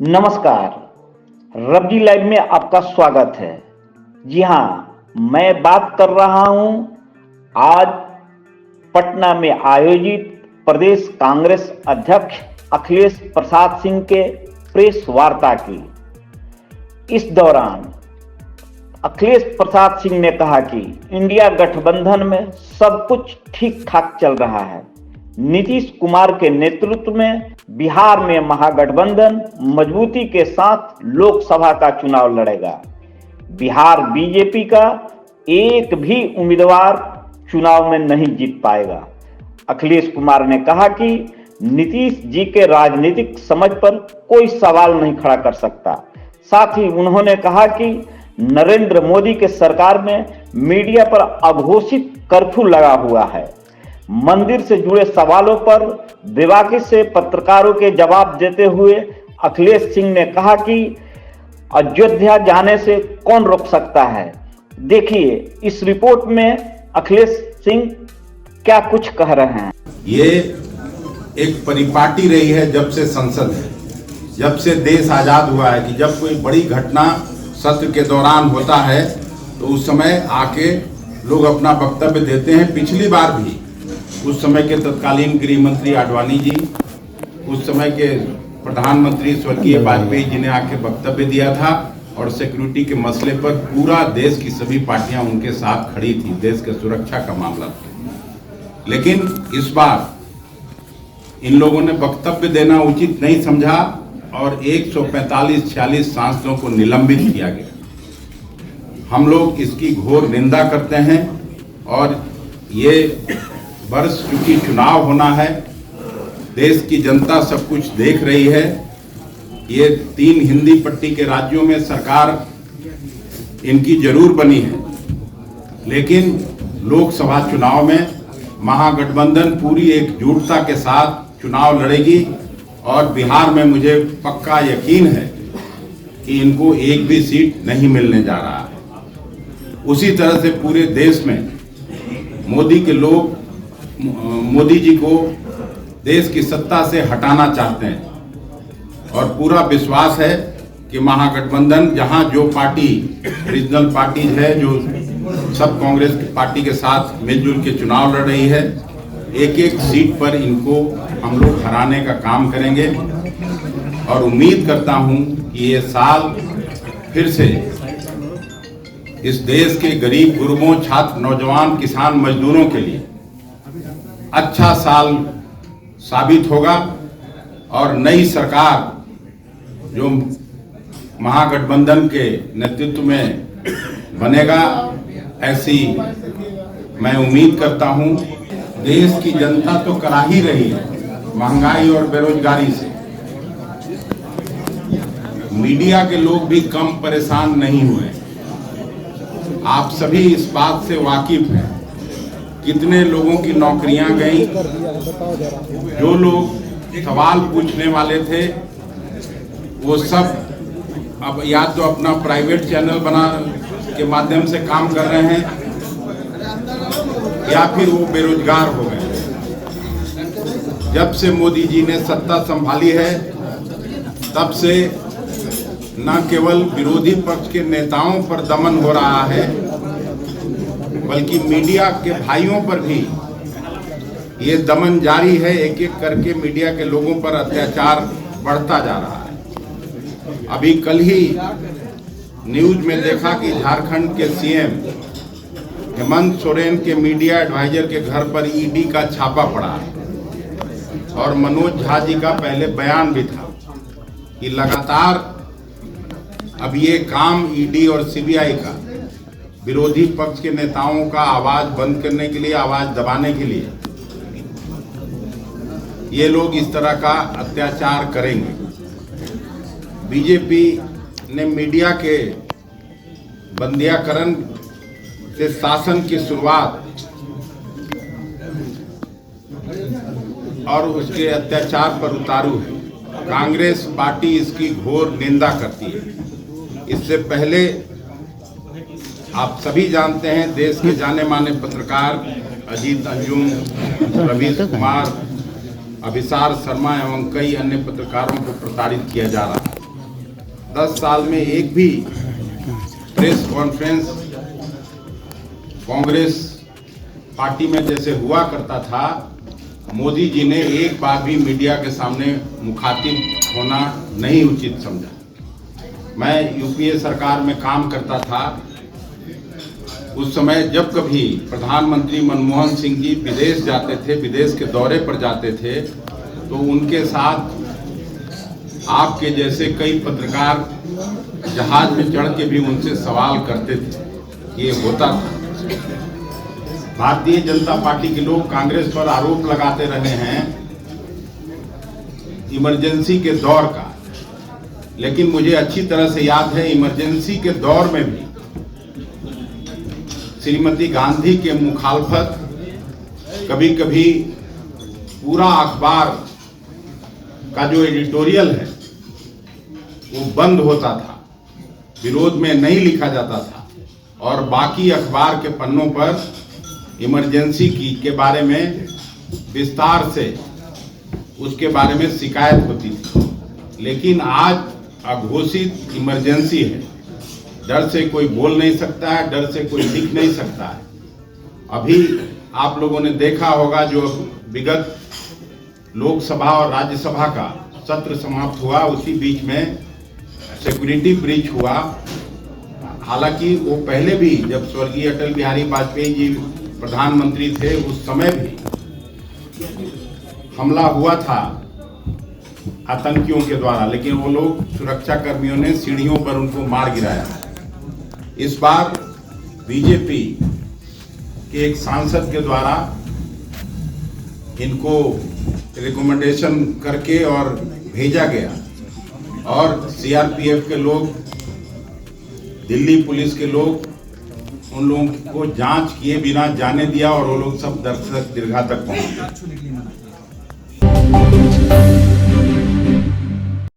नमस्कार। रब्जी लाइव में आपका स्वागत है। जी हाँ, मैं बात कर रहा हूं आज पटना में आयोजित प्रदेश कांग्रेस अध्यक्ष अखिलेश प्रसाद सिंह के प्रेस वार्ता की। इस दौरान अखिलेश प्रसाद सिंह ने कहा कि इंडिया गठबंधन में सब कुछ ठीक ठाक चल रहा है। नीतीश कुमार के नेतृत्व में बिहार में महागठबंधन मजबूती के साथ लोकसभा का चुनाव लड़ेगा। बिहार बीजेपी का एक भी उम्मीदवार चुनाव में नहीं जीत पाएगा। अखिलेश कुमार ने कहा कि नीतीश जी के राजनीतिक समझ पर कोई सवाल नहीं खड़ा कर सकता। साथ ही उन्होंने कहा कि नरेंद्र मोदी के सरकार में मीडिया पर अघोषित कर्फ्यू लगा हुआ है। मंदिर से जुड़े सवालों पर बेबाकी से पत्रकारों के जवाब देते हुए अखिलेश सिंह ने कहा कि अयोध्या जाने से कौन रोक सकता है। देखिए इस रिपोर्ट में अखिलेश सिंह क्या कुछ कह रहे हैं। ये एक परिपाटी रही है जब से संसद है, जब से देश आजाद हुआ है कि जब कोई बड़ी घटना सत्र के दौरान होता है तो उस समय आके लोग अपना वक्तव्य देते हैं। पिछली बार भी उस समय के तत्कालीन गृह मंत्री आडवाणी जी, उस समय के प्रधानमंत्री स्वर्गीय वाजपेयी जी ने आके वक्तव्य दिया था और सिक्योरिटी के मसले पर पूरा देश की सभी पार्टियां उनके साथ खड़ी थी। देश के सुरक्षा का मामला था। लेकिन इस बार इन लोगों ने वक्तव्य देना उचित नहीं समझा और 145-46 सांसदों को निलंबित किया गया। हम लोग इसकी घोर निंदा करते हैं और ये वर्ष चूंकि चुनाव होना है, देश की जनता सब कुछ देख रही है। ये 3 हिंदी पट्टी के राज्यों में सरकार इनकी जरूर बनी है, लेकिन लोकसभा चुनाव में महागठबंधन पूरी एकजुटता के साथ चुनाव लड़ेगी और बिहार में मुझे पक्का यकीन है कि इनको एक भी सीट नहीं मिलने जा रहा है। उसी तरह से पूरे देश में मोदी जी को देश की सत्ता से हटाना चाहते हैं और पूरा विश्वास है कि महागठबंधन जहां जो पार्टी रीजनल पार्टीज है जो सब कांग्रेस पार्टी के साथ मिलजुल के चुनाव लड़ रही है, एक एक सीट पर इनको हम लोग हराने का काम करेंगे और उम्मीद करता हूं कि ये साल फिर से इस देश के गरीब गुरबों, छात्र, नौजवान, किसान, मजदूरों के लिए अच्छा साल साबित होगा और नई सरकार जो महागठबंधन के नेतृत्व में बनेगा, ऐसी मैं उम्मीद करता हूं। देश की जनता तो करा ही रही है महंगाई और बेरोजगारी से। मीडिया के लोग भी कम परेशान नहीं हुए। आप सभी इस बात से वाकिफ हैं कितने लोगों की नौकरियां गई। जो लोग सवाल पूछने वाले थे वो सब अब या तो अपना प्राइवेट चैनल बना के माध्यम से काम कर रहे हैं या फिर वो बेरोजगार हो गए। जब से मोदी जी ने सत्ता संभाली है तब से न केवल विरोधी पक्ष के नेताओं पर दमन हो रहा है बल्कि मीडिया के भाइयों पर भी ये दमन जारी है। एक एक करके मीडिया के लोगों पर अत्याचार बढ़ता जा रहा है। अभी कल ही न्यूज में देखा कि झारखंड के सीएम हेमंत सोरेन के मीडिया एडवाइजर के घर पर ईडी का छापा पड़ा है और मनोज झा जी का पहले बयान भी था कि लगातार अब ये काम ईडी और सीबीआई का विरोधी पक्ष के नेताओं का आवाज बंद करने के लिए, आवाज दबाने के लिए ये लोग इस तरह का अत्याचार करेंगे। बीजेपी ने मीडिया के बंदियाकरण से शासन की शुरुआत और उसके अत्याचार पर उतारू है। कांग्रेस पार्टी इसकी घोर निंदा करती है। इससे पहले आप सभी जानते हैं देश के जाने माने पत्रकार अजीत अंजुम, रवीश कुमार, अभिसार शर्मा एवं कई अन्य पत्रकारों को प्रताड़ित किया जा रहा है। 10 साल में एक भी प्रेस कॉन्फ्रेंस कांग्रेस पार्टी में जैसे हुआ करता था, मोदी जी ने एक बार भी मीडिया के सामने मुखातिब होना नहीं उचित समझा। मैं यूपीए सरकार में काम करता था, उस समय जब कभी प्रधानमंत्री मनमोहन सिंह जी विदेश जाते थे, विदेश के दौरे पर जाते थे, तो उनके साथ आपके जैसे कई पत्रकार जहाज में चढ़ के भी उनसे सवाल करते थे। ये होता था। भारतीय जनता पार्टी के लोग कांग्रेस पर आरोप लगाते रहे हैं इमरजेंसी के दौर का, लेकिन मुझे अच्छी तरह से याद है इमरजेंसी के दौर में भी श्रीमती गांधी के मुखालफत कभी कभी पूरा अखबार का जो एडिटोरियल है वो बंद होता था, विरोध में नहीं लिखा जाता था, और बाकी अखबार के पन्नों पर इमरजेंसी के बारे में विस्तार से उसके बारे में शिकायत होती थी। लेकिन आज अघोषित इमरजेंसी है, डर से कोई बोल नहीं सकता है, डर से कोई लिख नहीं सकता है। अभी आप लोगों ने देखा होगा जो विगत लोकसभा और राज्यसभा का सत्र समाप्त हुआ, उसी बीच में सिक्योरिटी ब्रीच हुआ। हालांकि वो पहले भी जब स्वर्गीय अटल बिहारी वाजपेयी जी प्रधानमंत्री थे उस समय भी हमला हुआ था आतंकियों के द्वारा, लेकिन वो लोग सुरक्षा कर्मियों ने सीढ़ियों पर उनको मार गिराया। इस बार बीजेपी के एक सांसद के द्वारा इनको रिकमेंडेशन करके और भेजा गया, और सीआरपीएफ के लोग, दिल्ली पुलिस के लोग उन लोगों को जांच किए बिना जाने दिया, और वो लोग सब दर्शक दीर्घा तक पहुंच गए।